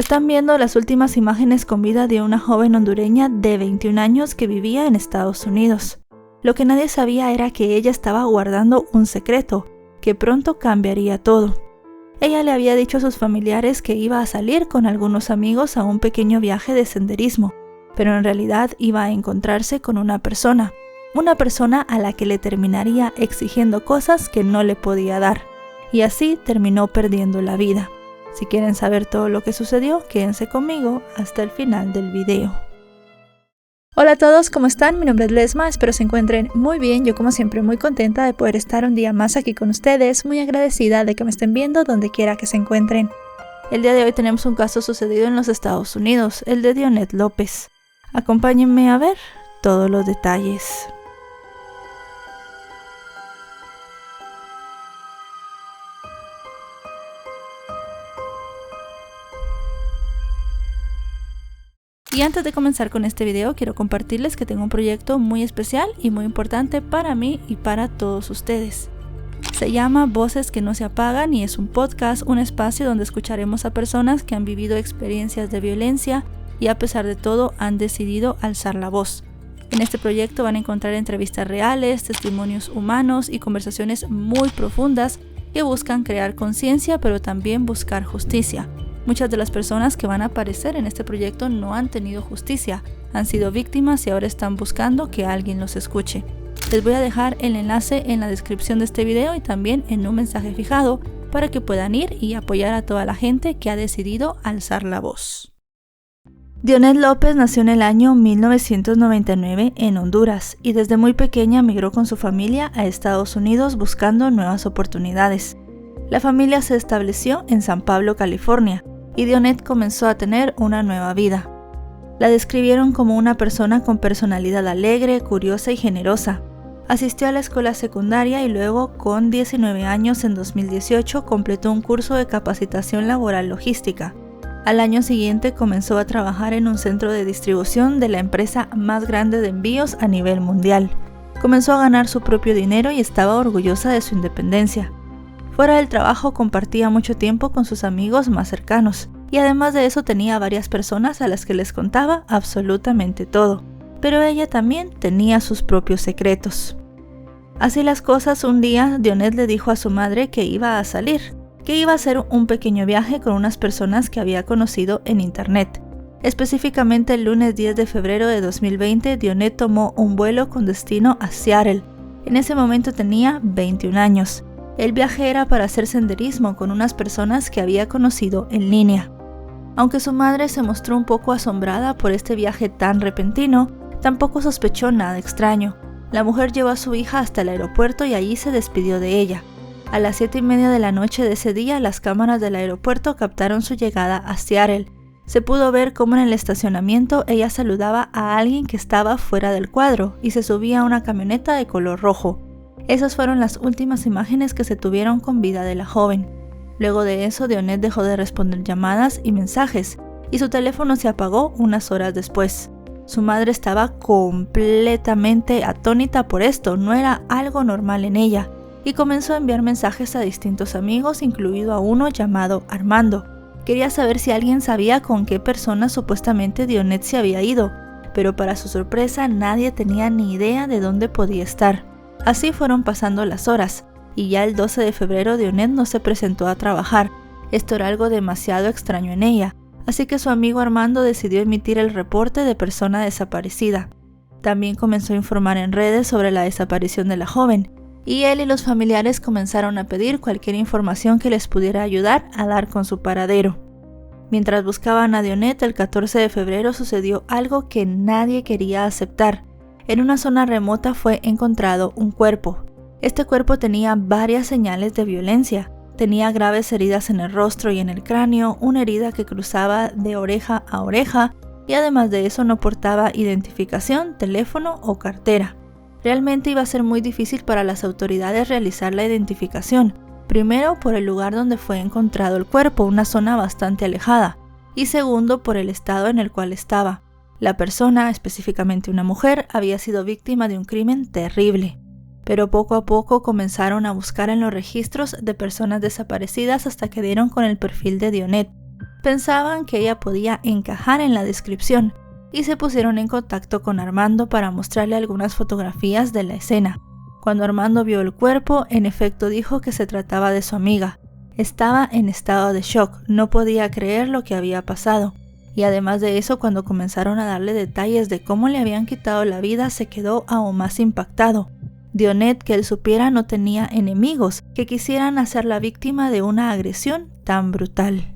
Están viendo las últimas imágenes con vida de una joven hondureña de 21 años que vivía en Estados Unidos. Lo que nadie sabía era que ella estaba guardando un secreto, que pronto cambiaría todo. Ella le había dicho a sus familiares que iba a salir con algunos amigos a un pequeño viaje de senderismo, pero en realidad iba a encontrarse con una persona a la que le terminaría exigiendo cosas que no le podía dar, y así terminó perdiendo la vida. Si quieren saber todo lo que sucedió, quédense conmigo hasta el final del video. Hola a todos, ¿cómo están? Mi nombre es Lesma, espero se encuentren muy bien. Yo como siempre muy contenta de poder estar un día más aquí con ustedes, muy agradecida de que me estén viendo donde quiera que se encuentren. El día de hoy tenemos un caso sucedido en los Estados Unidos, el de Dionet López. Acompáñenme a ver todos los detalles. Y antes de comenzar con este video, quiero compartirles que tengo un proyecto muy especial y muy importante para mí y para todos ustedes. Se llama Voces que no se apagan y es un podcast, un espacio donde escucharemos a personas que han vivido experiencias de violencia y a pesar de todo han decidido alzar la voz. En este proyecto van a encontrar entrevistas reales, testimonios humanos y conversaciones muy profundas que buscan crear conciencia pero también buscar justicia. Muchas de las personas que van a aparecer en este proyecto no han tenido justicia, han sido víctimas y ahora están buscando que alguien los escuche. Les voy a dejar el enlace en la descripción de este video y también en un mensaje fijado para que puedan ir y apoyar a toda la gente que ha decidido alzar la voz. Dionet López nació en el año 1999 en Honduras y desde muy pequeña migró con su familia a Estados Unidos buscando nuevas oportunidades. La familia se estableció en San Pablo, California, y Dionet comenzó a tener una nueva vida. La describieron como una persona con personalidad alegre, curiosa y generosa. Asistió a la escuela secundaria y luego, con 19 años en 2018, completó un curso de capacitación laboral logística. Al año siguiente comenzó a trabajar en un centro de distribución de la empresa más grande de envíos a nivel mundial. Comenzó a ganar su propio dinero y estaba orgullosa de su independencia. Fuera del trabajo compartía mucho tiempo con sus amigos más cercanos y además de eso tenía varias personas a las que les contaba absolutamente todo, pero ella también tenía sus propios secretos. Así las cosas, un día Dionet le dijo a su madre que iba a salir, que iba a hacer un pequeño viaje con unas personas que había conocido en internet. Específicamente el lunes 10 de febrero de 2020, Dionet tomó un vuelo con destino a Seattle. En ese momento tenía 21 años. El viaje era para hacer senderismo con unas personas que había conocido en línea. Aunque su madre se mostró un poco asombrada por este viaje tan repentino, tampoco sospechó nada extraño. La mujer llevó a su hija hasta el aeropuerto y allí se despidió de ella. A las 7:30 de la noche de ese día, las cámaras del aeropuerto captaron su llegada a Seattle. Se pudo ver cómo en el estacionamiento ella saludaba a alguien que estaba fuera del cuadro y se subía a una camioneta de color rojo. Esas fueron las últimas imágenes que se tuvieron con vida de la joven. Luego de eso, Dionet dejó de responder llamadas y mensajes, y su teléfono se apagó unas horas después. Su madre estaba completamente atónita por esto, no era algo normal en ella, y comenzó a enviar mensajes a distintos amigos, incluido a uno llamado Armando. Quería saber si alguien sabía con qué persona supuestamente Dionet se había ido, pero para su sorpresa nadie tenía ni idea de dónde podía estar. Así fueron pasando las horas, y ya el 12 de febrero Dionet no se presentó a trabajar. Esto era algo demasiado extraño en ella, así que su amigo Armando decidió emitir el reporte de persona desaparecida. También comenzó a informar en redes sobre la desaparición de la joven, y él y los familiares comenzaron a pedir cualquier información que les pudiera ayudar a dar con su paradero. Mientras buscaban a Dionet, el 14 de febrero sucedió algo que nadie quería aceptar. En una zona remota fue encontrado un cuerpo. Este cuerpo tenía varias señales de violencia. Tenía graves heridas en el rostro y en el cráneo, una herida que cruzaba de oreja a oreja y además de eso no portaba identificación, teléfono o cartera. Realmente iba a ser muy difícil para las autoridades realizar la identificación. Primero, por el lugar donde fue encontrado el cuerpo, una zona bastante alejada, y segundo, por el estado en el cual estaba. La persona, específicamente una mujer, había sido víctima de un crimen terrible. Pero poco a poco comenzaron a buscar en los registros de personas desaparecidas hasta que dieron con el perfil de Dionet. Pensaban que ella podía encajar en la descripción y se pusieron en contacto con Armando para mostrarle algunas fotografías de la escena. Cuando Armando vio el cuerpo, en efecto dijo que se trataba de su amiga. Estaba en estado de shock, no podía creer lo que había pasado. Y además de eso, cuando comenzaron a darle detalles de cómo le habían quitado la vida, se quedó aún más impactado. Dionette, que él supiera, no tenía enemigos que quisieran hacerla víctima de una agresión tan brutal.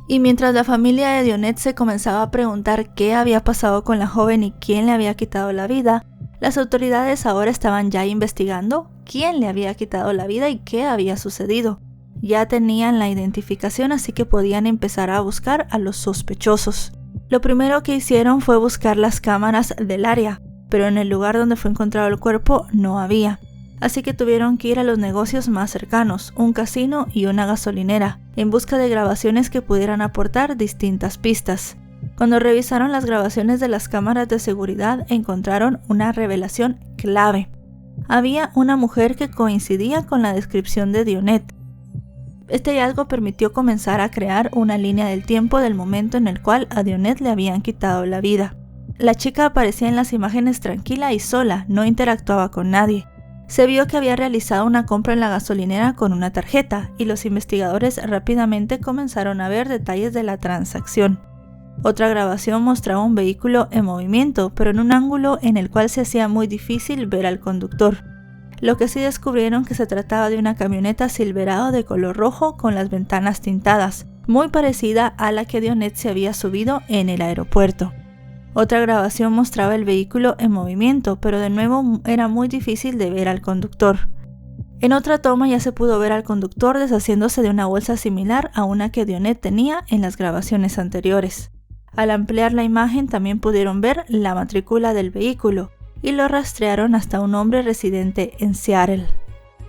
Y mientras la familia de Dionette se comenzaba a preguntar qué había pasado con la joven y quién le había quitado la vida, las autoridades ahora estaban ya investigando quién le había quitado la vida y qué había sucedido. Ya tenían la identificación, así que podían empezar a buscar a los sospechosos. Lo primero que hicieron fue buscar las cámaras del área, pero en el lugar donde fue encontrado el cuerpo no había. Así que tuvieron que ir a los negocios más cercanos, un casino y una gasolinera, en busca de grabaciones que pudieran aportar distintas pistas. Cuando revisaron las grabaciones de las cámaras de seguridad, encontraron una revelación clave. Había una mujer que coincidía con la descripción de Dionette. Este hallazgo permitió comenzar a crear una línea del tiempo del momento en el cual a Dionette le habían quitado la vida. La chica aparecía en las imágenes tranquila y sola, no interactuaba con nadie. Se vio que había realizado una compra en la gasolinera con una tarjeta y los investigadores rápidamente comenzaron a ver detalles de la transacción. Otra grabación mostraba un vehículo en movimiento, pero en un ángulo en el cual se hacía muy difícil ver al conductor. Lo que sí descubrieron que se trataba de una camioneta Silverado de color rojo con las ventanas tintadas, muy parecida a la que Dionette se había subido en el aeropuerto. Otra grabación mostraba el vehículo en movimiento, pero de nuevo era muy difícil de ver al conductor. En otra toma ya se pudo ver al conductor deshaciéndose de una bolsa similar a una que Dionette tenía en las grabaciones anteriores. Al ampliar la imagen también pudieron ver la matrícula del vehículo y lo rastrearon hasta un hombre residente en Seattle.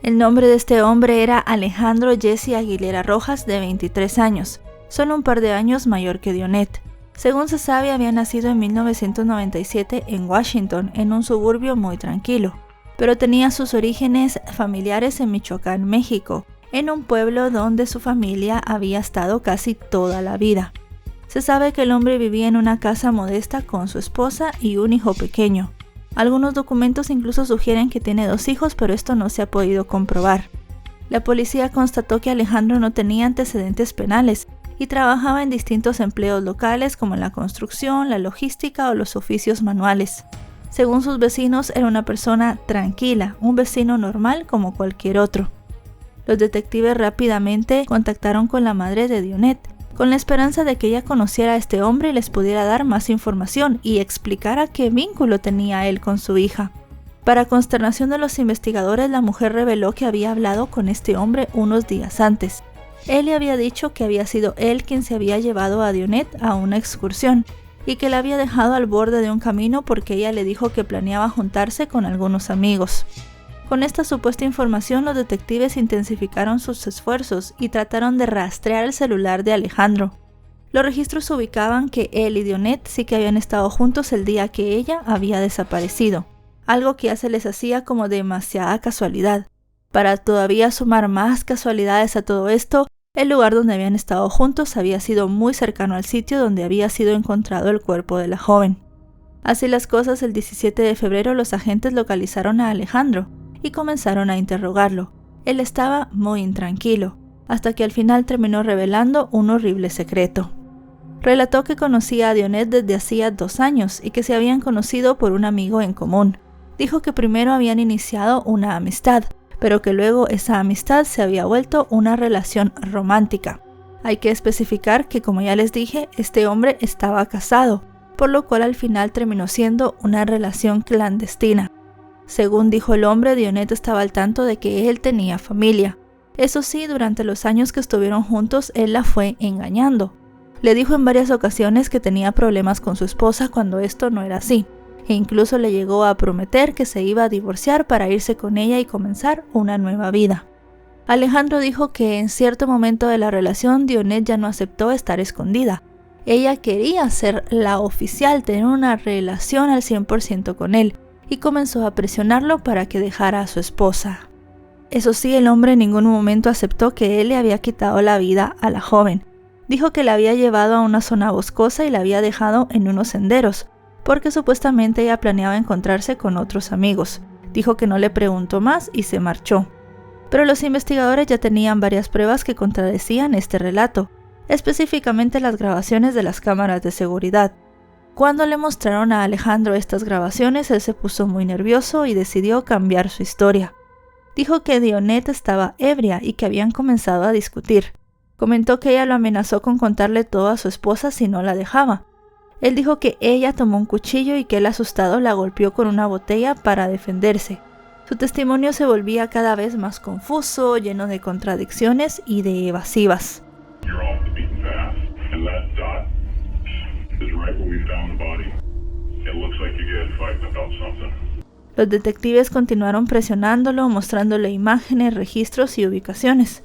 El nombre de este hombre era Alejandro Jesse Aguilera Rojas, de 23 años, solo un par de años mayor que Dionette. Según se sabe, había nacido en 1997 en Washington, en un suburbio muy tranquilo, pero tenía sus orígenes familiares en Michoacán, México, en un pueblo donde su familia había estado casi toda la vida. Se sabe que el hombre vivía en una casa modesta con su esposa y un hijo pequeño. Algunos documentos incluso sugieren que tiene 2 hijos, pero esto no se ha podido comprobar. La policía constató que Alejandro no tenía antecedentes penales y trabajaba en distintos empleos locales como en la construcción, la logística o los oficios manuales. Según sus vecinos, era una persona tranquila, un vecino normal como cualquier otro. Los detectives rápidamente contactaron con la madre de Dionette, con la esperanza de que ella conociera a este hombre y les pudiera dar más información y explicara qué vínculo tenía él con su hija. Para consternación de los investigadores, la mujer reveló que había hablado con este hombre unos días antes. Él le había dicho que había sido él quien se había llevado a Dionette a una excursión y que la había dejado al borde de un camino porque ella le dijo que planeaba juntarse con algunos amigos. Con esta supuesta información, los detectives intensificaron sus esfuerzos y trataron de rastrear el celular de Alejandro. Los registros ubicaban que él y Dionette sí que habían estado juntos el día que ella había desaparecido, algo que ya se les hacía como demasiada casualidad. Para todavía sumar más casualidades a todo esto, el lugar donde habían estado juntos había sido muy cercano al sitio donde había sido encontrado el cuerpo de la joven. Así las cosas, el 17 de febrero los agentes localizaron a Alejandro y comenzaron a interrogarlo. Él estaba muy intranquilo, hasta que al final terminó revelando un horrible secreto. Relató que conocía a Dionette desde hacía 2 años y que se habían conocido por un amigo en común. Dijo que primero habían iniciado una amistad, pero que luego esa amistad se había vuelto una relación romántica. Hay que especificar que, como ya les dije, este hombre estaba casado, por lo cual al final terminó siendo una relación clandestina. Según dijo el hombre, Dionette estaba al tanto de que él tenía familia. Eso sí, durante los años que estuvieron juntos, él la fue engañando. Le dijo en varias ocasiones que tenía problemas con su esposa cuando esto no era así, e incluso le llegó a prometer que se iba a divorciar para irse con ella y comenzar una nueva vida. Alejandro dijo que en cierto momento de la relación, Dionette ya no aceptó estar escondida. Ella quería ser la oficial, tener una relación al 100% con él, y comenzó a presionarlo para que dejara a su esposa. Eso sí, el hombre en ningún momento aceptó que él le había quitado la vida a la joven. Dijo que la había llevado a una zona boscosa y la había dejado en unos senderos, porque supuestamente ella planeaba encontrarse con otros amigos. Dijo que no le preguntó más y se marchó. Pero los investigadores ya tenían varias pruebas que contradecían este relato, específicamente las grabaciones de las cámaras de seguridad. Cuando le mostraron a Alejandro estas grabaciones, él se puso muy nervioso y decidió cambiar su historia. Dijo que Dionette estaba ebria y que habían comenzado a discutir. Comentó que ella lo amenazó con contarle todo a su esposa si no la dejaba. Él dijo que ella tomó un cuchillo y que él, asustado, la golpeó con una botella para defenderse. Su testimonio se volvía cada vez más confuso, lleno de contradicciones y de evasivas. Los detectives continuaron presionándolo, mostrándole imágenes, registros y ubicaciones.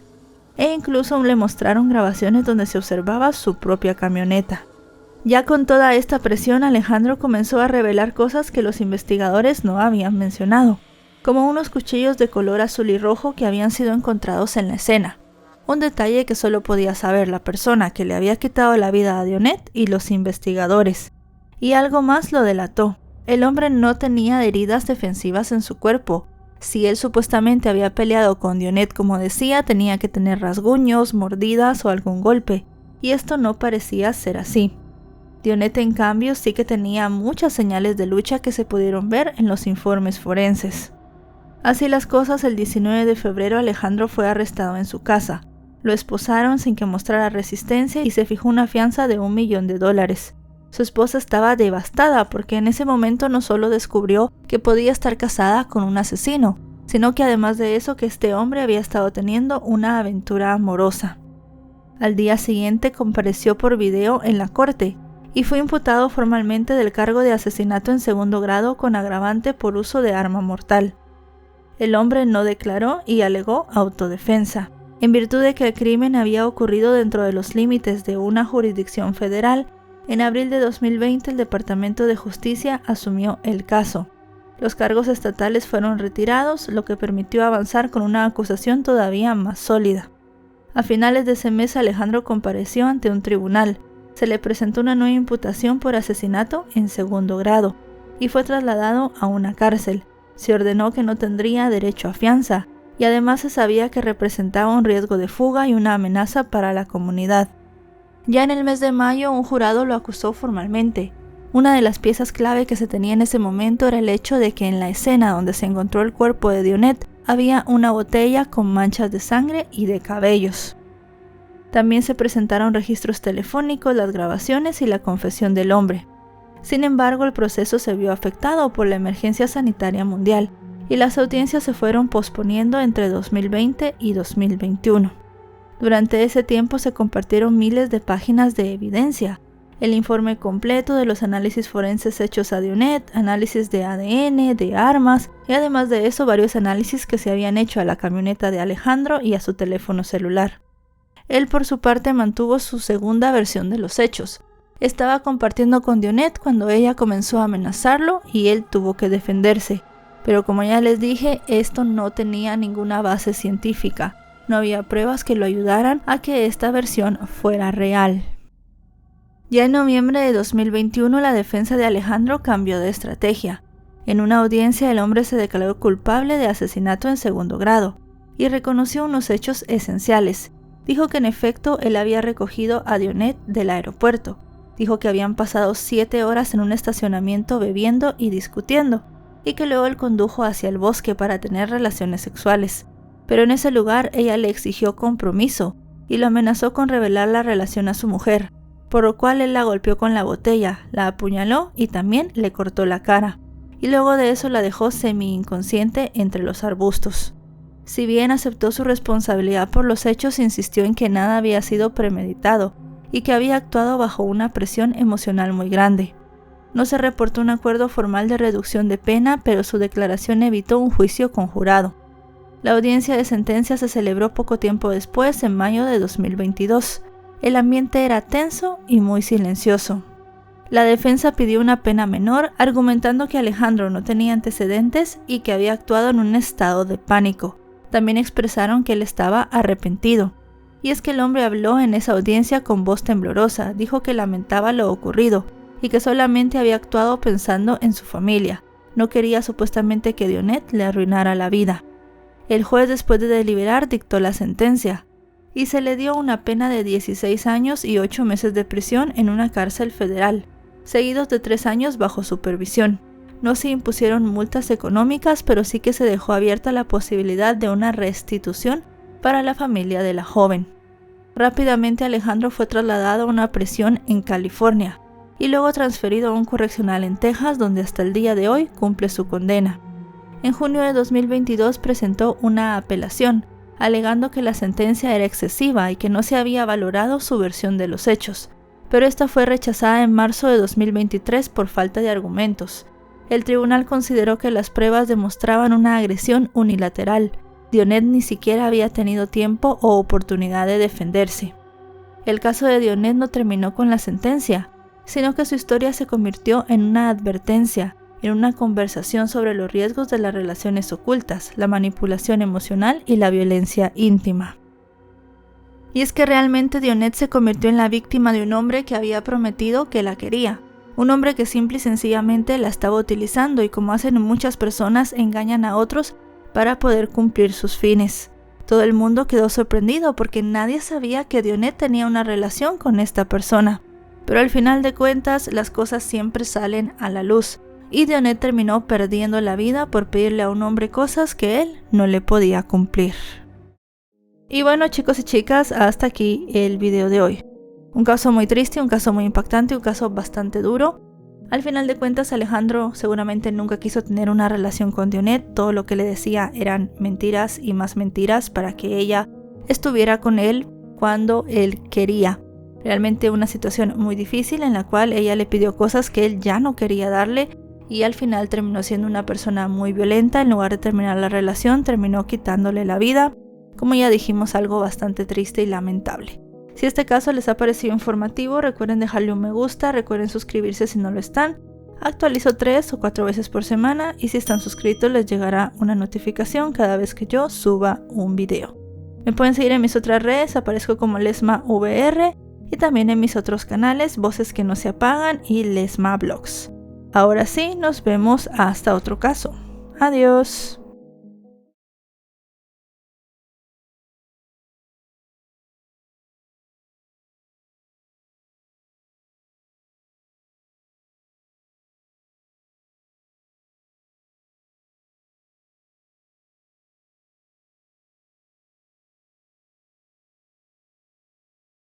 E incluso le mostraron grabaciones donde se observaba su propia camioneta. Ya con toda esta presión, Alejandro comenzó a revelar cosas que los investigadores no habían mencionado, como unos cuchillos de color azul y rojo que habían sido encontrados en la escena, un detalle que solo podía saber la persona que le había quitado la vida a Dionette y los investigadores. Y algo más lo delató. El hombre no tenía heridas defensivas en su cuerpo. Si él supuestamente había peleado con Dionette como decía, tenía que tener rasguños, mordidas o algún golpe, y esto no parecía ser así. Dionette, en cambio, sí que tenía muchas señales de lucha que se pudieron ver en los informes forenses. Así las cosas, el 19 de febrero Alejandro fue arrestado en su casa. Lo esposaron sin que mostrara resistencia y se fijó una fianza de $1 millón. Su esposa estaba devastada porque en ese momento no solo descubrió que podía estar casada con un asesino, sino que además de eso que este hombre había estado teniendo una aventura amorosa. Al día siguiente compareció por video en la corte y fue imputado formalmente del cargo de asesinato en segundo grado con agravante por uso de arma mortal. El hombre no declaró y alegó autodefensa, en virtud de que el crimen había ocurrido dentro de los límites de una jurisdicción federal. En abril de 2020 el Departamento de Justicia asumió el caso. Los cargos estatales fueron retirados, lo que permitió avanzar con una acusación todavía más sólida. A finales de ese mes Alejandro compareció ante un tribunal. Se le presentó una nueva imputación por asesinato en segundo grado y fue trasladado a una cárcel. Se ordenó que no tendría derecho a fianza y además se sabía que representaba un riesgo de fuga y una amenaza para la comunidad. Ya en el mes de mayo un jurado lo acusó formalmente. Una de las piezas clave que se tenía en ese momento era el hecho de que en la escena donde se encontró el cuerpo de Dionette había una botella con manchas de sangre y de cabellos. También se presentaron registros telefónicos, las grabaciones y la confesión del hombre. Sin embargo, el proceso se vio afectado por la emergencia sanitaria mundial y las audiencias se fueron posponiendo entre 2020 y 2021. Durante ese tiempo se compartieron miles de páginas de evidencia, el informe completo de los análisis forenses hechos a Dionette, análisis de ADN, de armas y además de eso varios análisis que se habían hecho a la camioneta de Alejandro y a su teléfono celular. Él por su parte mantuvo su segunda versión de los hechos. Estaba compartiendo con Dionette cuando ella comenzó a amenazarlo y él tuvo que defenderse. Pero como ya les dije, esto no tenía ninguna base científica. No había pruebas que lo ayudaran a que esta versión fuera real. Ya en noviembre de 2021 la defensa de Alejandro cambió de estrategia. En una audiencia el hombre se declaró culpable de asesinato en segundo grado y reconoció unos hechos esenciales. Dijo que en efecto él había recogido a Dionette del aeropuerto. Dijo que habían pasado 7 horas en un estacionamiento bebiendo y discutiendo y que luego él condujo hacia el bosque para tener relaciones sexuales. Pero en ese lugar ella le exigió compromiso y lo amenazó con revelar la relación a su mujer, por lo cual él la golpeó con la botella, la apuñaló y también le cortó la cara, y luego de eso la dejó semi-inconsciente entre los arbustos. Si bien aceptó su responsabilidad por los hechos, insistió en que nada había sido premeditado y que había actuado bajo una presión emocional muy grande. No se reportó un acuerdo formal de reducción de pena, pero su declaración evitó un juicio con jurado. La audiencia de sentencia se celebró poco tiempo después, en mayo de 2022. El ambiente era tenso y muy silencioso. La defensa pidió una pena menor, argumentando que Alejandro no tenía antecedentes y que había actuado en un estado de pánico. También expresaron que él estaba arrepentido. Y es que el hombre habló en esa audiencia con voz temblorosa, dijo que lamentaba lo ocurrido y que solamente había actuado pensando en su familia. No quería supuestamente que Dionette le arruinara la vida. El juez, después de deliberar, dictó la sentencia y se le dio una pena de 16 años y 8 meses de prisión en una cárcel federal, seguidos de 3 años bajo supervisión. No se impusieron multas económicas, pero sí que se dejó abierta la posibilidad de una restitución para la familia de la joven. Rápidamente Alejandro fue trasladado a una prisión en California y luego transferido a un correccional en Texas, donde hasta el día de hoy cumple su condena. En junio de 2022 presentó una apelación, alegando que la sentencia era excesiva y que no se había valorado su versión de los hechos, pero esta fue rechazada en marzo de 2023 por falta de argumentos. El tribunal consideró que las pruebas demostraban una agresión unilateral. Dionette ni siquiera había tenido tiempo o oportunidad de defenderse. El caso de Dionette no terminó con la sentencia, sino que su historia se convirtió en una advertencia, en una conversación sobre los riesgos de las relaciones ocultas, la manipulación emocional y la violencia íntima. Y es que realmente Dionette se convirtió en la víctima de un hombre que había prometido que la quería. Un hombre que simple y sencillamente la estaba utilizando y, como hacen muchas personas, engañan a otros para poder cumplir sus fines. Todo el mundo quedó sorprendido porque nadie sabía que Dionette tenía una relación con esta persona. Pero al final de cuentas, las cosas siempre salen a la luz, y Dionette terminó perdiendo la vida por pedirle a un hombre cosas que él no le podía cumplir. Y bueno, chicos y chicas, hasta aquí el video de hoy. Un caso muy triste, un caso muy impactante, un caso bastante duro. Al final de cuentas, Alejandro seguramente nunca quiso tener una relación con Dionette. Todo lo que le decía eran mentiras y más mentiras para que ella estuviera con él cuando él quería. Realmente una situación muy difícil en la cual ella le pidió cosas que él ya no quería darle, y al final terminó siendo una persona muy violenta. En lugar de terminar la relación, terminó quitándole la vida. Como ya dijimos, algo bastante triste y lamentable. Si este caso les ha parecido informativo, recuerden dejarle un me gusta, recuerden suscribirse si no lo están. Actualizo 3 o 4 veces por semana, y si están suscritos les llegará una notificación cada vez que yo suba un video. Me pueden seguir en mis otras redes, aparezco como LesmaVR, y también en mis otros canales, Voces que no se apagan y Lesma Vlogs. Ahora sí, nos vemos hasta otro caso. Adiós.